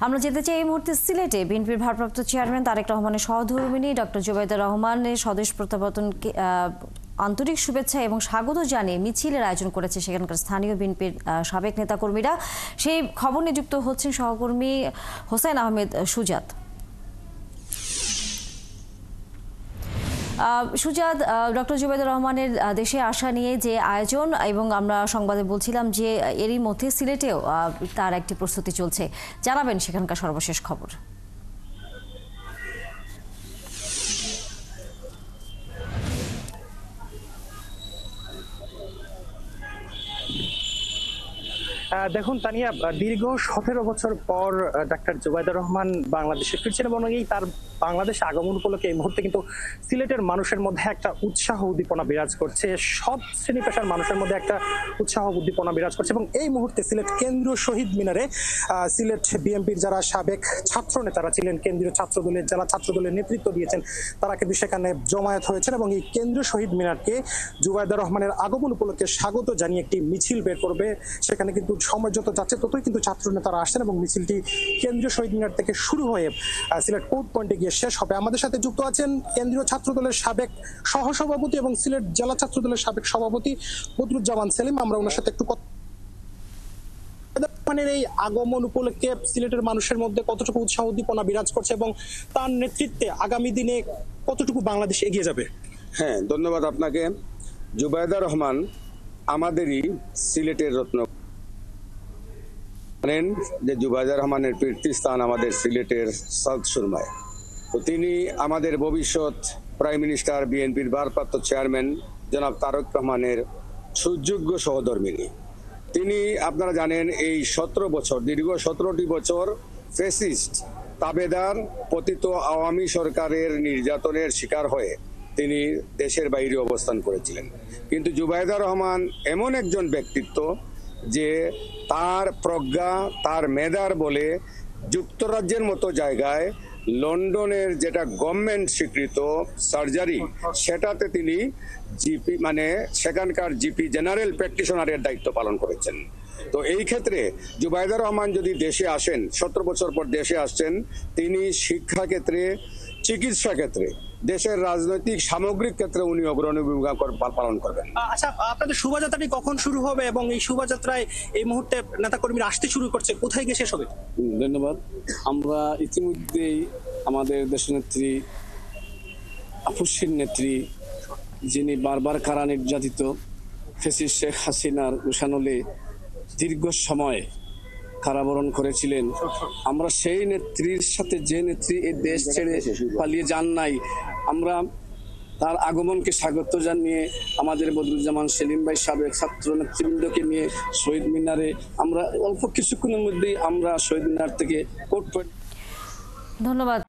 আমরা যেতে চাই এই মুহূর্তে সিলেটে। বিএনপির ভারপ্রাপ্ত চেয়ারম্যান তারেক রহমানের সহধর্মিণী ডক্টর জুবাইদা রহমানের স্বদেশ প্রত্যাবর্তনকে আন্তরিক শুভেচ্ছা এবং স্বাগত জানিয়ে মিছিলের আয়োজন করেছে সেখানকার স্থানীয় বিএনপির সাবেক নেতাকর্মীরা। সেই খবর নিযুক্ত হচ্ছেন সহকর্মী হোসেন আহমেদ সুজাত। সুজাত, ডক্টর জুবাইদা রহমানের দেশে আসা নিয়ে যে আয়োজন, এবং আমরা সংবাদে বলছিলাম যে এরই মধ্যে সিলেটেও তার একটি প্রস্তুতি চলছে, জানাবেন সেখানকার সর্বশেষ খবর। দেখুন তানিয়া, দীর্ঘ 17 বছর পর ডাক্তার জুবাইদা রহমান বাংলাদেশে ফিরছেন এবং এই তার বাংলাদেশে আগমন উপলক্ষে এই মুহূর্তে কিন্তু সিলেটের মানুষের মধ্যে একটা উৎসাহ উদ্দীপনা বিরাজ করছে। সব শ্রেণী পেশার মানুষের মধ্যে একটা উৎসাহ উদ্দীপনা বিরাজ করছে এবং এই মুহূর্তে সিলেট কেন্দ্রীয় শহীদ মিনারে সিলেট বিএনপির যারা সাবেক ছাত্র নেতারা ছিলেন, কেন্দ্রীয় ছাত্র দলের যারা ছাত্র দলের নেতৃত্ব দিয়েছেন, তারা কিন্তু সেখানে জমায়েত হয়েছেন এবং এই কেন্দ্রীয় শহীদ মিনারকে জুবাইদা রহমানের আগমন উপলক্ষে স্বাগত জানিয়ে একটি মিছিল বের করবে। সেখানে কিন্তু সময় যত যাচ্ছে ততই কিন্তু ছাত্র নেতারা আসছেন এবং মিছিলটি কেন্দ্রীয় শহীদ মিনার থেকে শুরু হয়ে সিলেট কোর্ট পয়েন্টে গিয়ে শেষ হবে। আমাদের সাথে যুক্ত আছেন কেন্দ্রীয় ছাত্র দলের সাবেক সহসভাপতি এবং সিলেট জেলা ছাত্র দলের সাবেক সভাপতি বদরুজ্জামান সেলিম। আমরা ওনার সাথে একটু এই আগমন উপলক্ষে সিলেটের মানুষের মধ্যে কতটুকু উৎসাহ উদ্দীপনা বিরাজ করছে এবং তার নেতৃত্বে আগামী দিনে কতটুকু বাংলাদেশ এগিয়ে যাবে? হ্যাঁ, ধন্যবাদ আপনাকে। জুবাইদা রহমান আমাদেরই সিলেটের রত্ন। জানেন যে জুবাইদা রহমানের কীর্তিস্থান আমাদের সিলেটের সাউথ সুরমায়। তো তিনি আমাদের ভবিষ্যৎ প্রাইম মিনিস্টার, বিএনপির ভারপ্রাপ্ত চেয়ারম্যান জনাব তারেক রহমানের সুযোগ্য সহধর্মিণী। তিনি আপনারা জানেন এই 17 বছর, দীর্ঘ 17টি বছর ফ্যাসিস্ট তাবেদার পতিত আওয়ামী সরকারের নির্যাতনের শিকার হয়ে তিনি দেশের বাইরে অবস্থান করেছিলেন। কিন্তু জুবাইদা রহমান এমন একজন ব্যক্তিত্ব যে তার প্রজ্ঞা, তার মেধার বলে যুক্তরাজ্যের মতো জায়গায় লন্ডনের যেটা গভর্নমেন্ট স্বীকৃত সার্জারি, সেটাতে তিনি জিপি মানে সেখানকার জিপি জেনারেল প্র্যাকটিশনারের দায়িত্ব পালন করেছেন। তো এই ক্ষেত্রে জুবাইদা রহমান যদি দেশে আসেন, 17 বছর পর দেশে আসছেন, তিনি শিক্ষা ক্ষেত্রে, চিকিৎসা ক্ষেত্রে, দেশের রাজনৈতিক সামগ্রিক ক্ষেত্রে উনি অগ্রণী ভূমিকা পালন করবেন। আচ্ছা, আপনাদের শোভাযাত্রাটি কখন শুরু হবে এবং এই শোভাযাত্রায় এই মুহূর্তে নেতাকর্মীরা আসতে শুরু করছে, কোথায় গিয়ে শেষ হবে? ধন্যবাদ। আমরা ইতিমধ্যেই আমাদের দেশনেত্রী আপসীর নেত্রী, যিনি বারবার কারা নির্যাতিত ফ্যাসিস্ট শেখ হাসিনার উশানলে দীর্ঘ সময় কারাবরণ করেছিলেন, আমরা সেই নেত্রীর সাথে, যে নেত্রী এই দেশ ছেড়ে পালিয়ে যান নাই, আমরা তার আগমনকে স্বাগত জানিয়ে আমাদের বদরুজ্জামান সেলিম ভাই সাবেক ছাত্র নেতৃবৃন্দকে নিয়ে শহীদ মিনারে আমরা অল্প কিছুক্ষণের মধ্যেই আমরা শহীদ মিনার থেকে কোর্ট পয়েন্ট। ধন্যবাদ